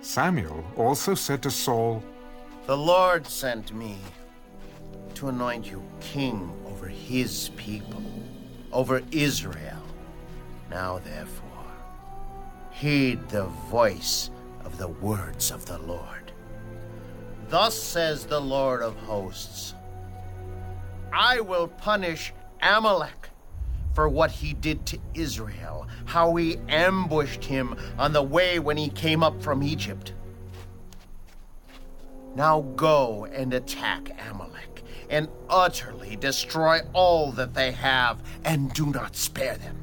Samuel also said to Saul, "The Lord sent me to anoint you king over his people, over Israel. Now, therefore, heed the voice of the words of the Lord. Thus says the Lord of hosts, I will punish Amalek for what he did to Israel, how he ambushed him on the way when he came up from Egypt. Now go and attack Amalek, and utterly destroy all that they have, and do not spare them.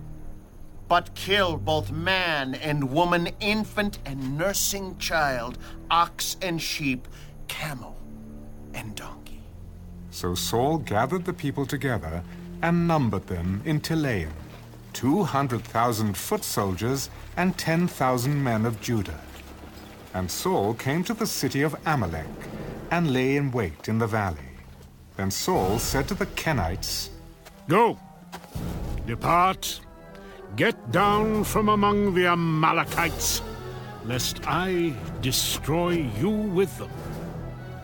But kill both man and woman, infant and nursing child, ox and sheep, camel and donkey." So Saul gathered the people together and numbered them in Telaim, 200,000 foot soldiers and 10,000 men of Judah. And Saul came to the city of Amalek and lay in wait in the valley. Then Saul said to the Kenites, "Go, depart, get down from among the Amalekites, lest I destroy you with them.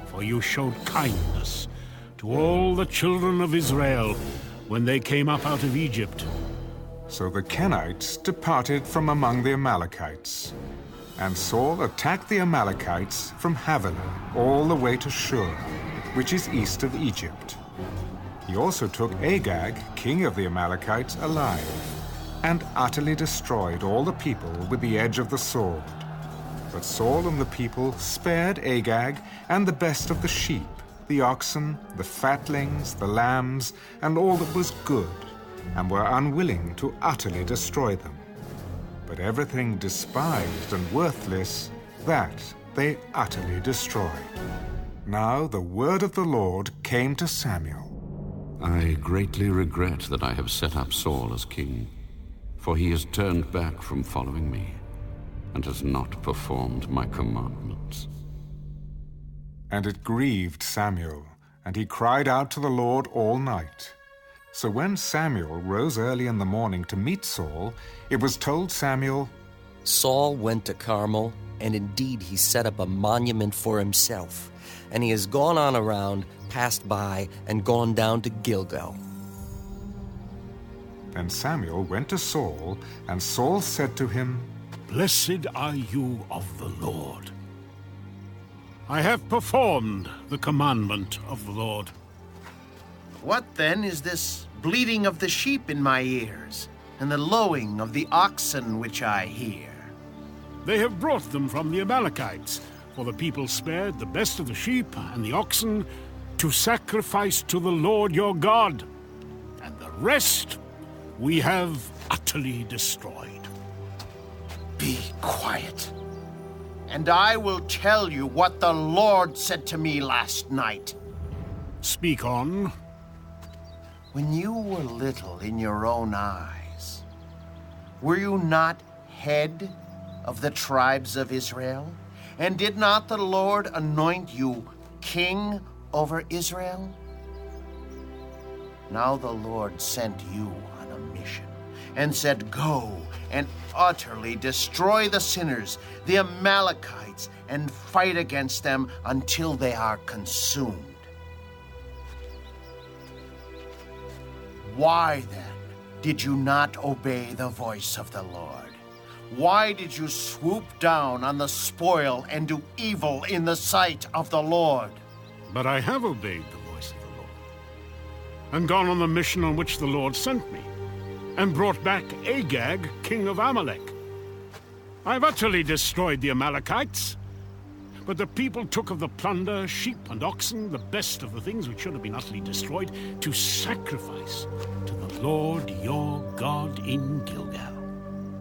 For you showed kindness to all the children of Israel when they came up out of Egypt." So the Kenites departed from among the Amalekites. And Saul attacked the Amalekites from Havilah all the way to Shur, which is east of Egypt. He also took Agag, king of the Amalekites, alive, and utterly destroyed all the people with the edge of the sword. But Saul and the people spared Agag and the best of the sheep, the oxen, the fatlings, the lambs, and all that was good, and were unwilling to utterly destroy them. But everything despised and worthless, that they utterly destroyed. Now the word of the Lord came to Samuel. "I greatly regret that I have set up Saul as king, for he has turned back from following me and has not performed my commandments." And it grieved Samuel, and he cried out to the Lord all night. So when Samuel rose early in the morning to meet Saul, it was told Samuel, "Saul went to Carmel, and indeed he set up a monument for himself, and he has gone on around, passed by, and gone down to Gilgal." Then Samuel went to Saul, and Saul said to him, "Blessed are you of the Lord. I have performed the commandment of the Lord." "What then is this bleating of the sheep in my ears, and the lowing of the oxen which I hear?" "They have brought them from the Amalekites, for the people spared the best of the sheep and the oxen to sacrifice to the Lord your God, and the rest we have utterly destroyed." "Be quiet, and I will tell you what the Lord said to me last night." "Speak on." "When you were little in your own eyes, were you not head of the tribes of Israel? And did not the Lord anoint you king over Israel? Now the Lord sent you on a mission and said, Go and utterly destroy the sinners, the Amalekites, and fight against them until they are consumed. Why, then, did you not obey the voice of the Lord? Why did you swoop down on the spoil and do evil in the sight of the Lord?" But I have obeyed the voice of the Lord, and gone on the mission on which the Lord sent me, and brought back Agag, king of Amalek. I've utterly destroyed the Amalekites, but the people took of the plunder, sheep and oxen, the best of the things which should have been utterly destroyed, to sacrifice to the Lord your God in Gilgal.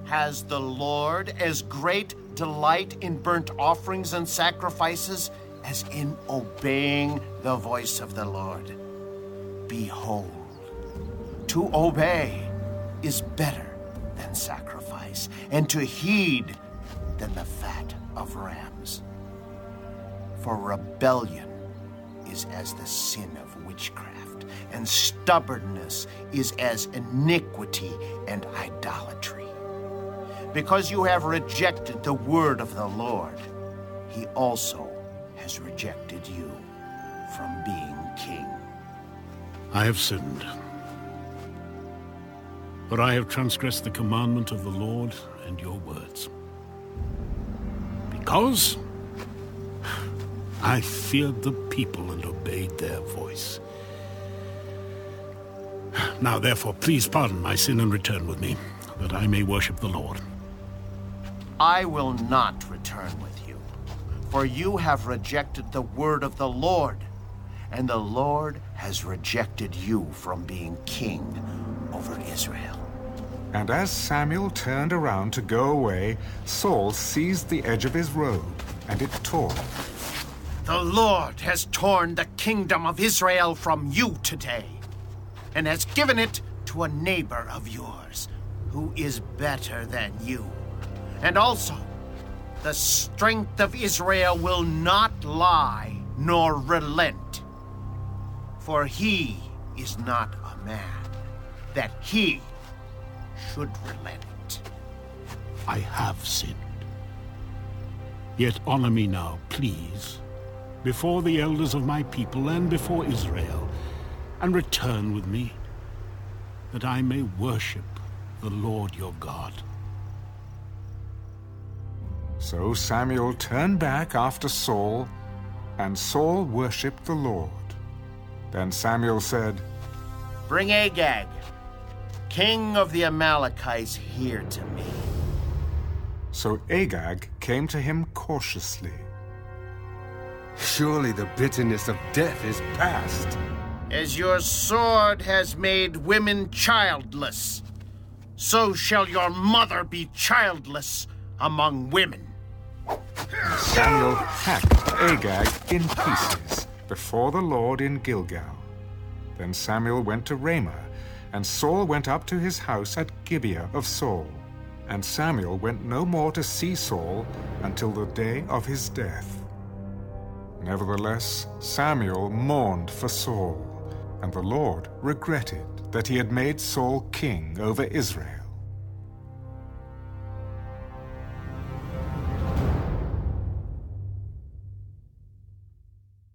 Has the Lord as great delight in burnt offerings and sacrifices as in obeying the voice of the Lord? Behold, to obey is better than sacrifice, and to heed than the fat of rams. For rebellion is as the sin of witchcraft, and stubbornness is as iniquity and idolatry. Because you have rejected the word of the Lord, he also has rejected you from being king. I have sinned. For I have transgressed the commandment of the Lord and your words. Because I feared the people and obeyed their voice. Now therefore, please pardon my sin and return with me, that I may worship the Lord. I will not return with you, for you have rejected the word of the Lord, and the Lord has rejected you from being king over Israel. And as Samuel turned around to go away, Saul seized the edge of his robe, and it tore. The Lord has torn the kingdom of Israel from you today, and has given it to a neighbor of yours, who is better than you. And also, the strength of Israel will not lie nor relent. For he is not a man, that he should relent. I have sinned. Yet honor me now, please, before the elders of my people and before Israel, and return with me, that I may worship the Lord your God. So Samuel turned back after Saul, and Saul worshipped the Lord. Then Samuel said, Bring Agag, king of the Amalekites, here to me. So Agag came to him cautiously. Surely the bitterness of death is past. As your sword has made women childless, so shall your mother be childless among women. Samuel hacked Agag in pieces before the Lord in Gilgal. Then Samuel went to Ramah, and Saul went up to his house at Gibeah of Saul. And Samuel went no more to see Saul until the day of his death. Nevertheless, Samuel mourned for Saul, and the Lord regretted that he had made Saul king over Israel.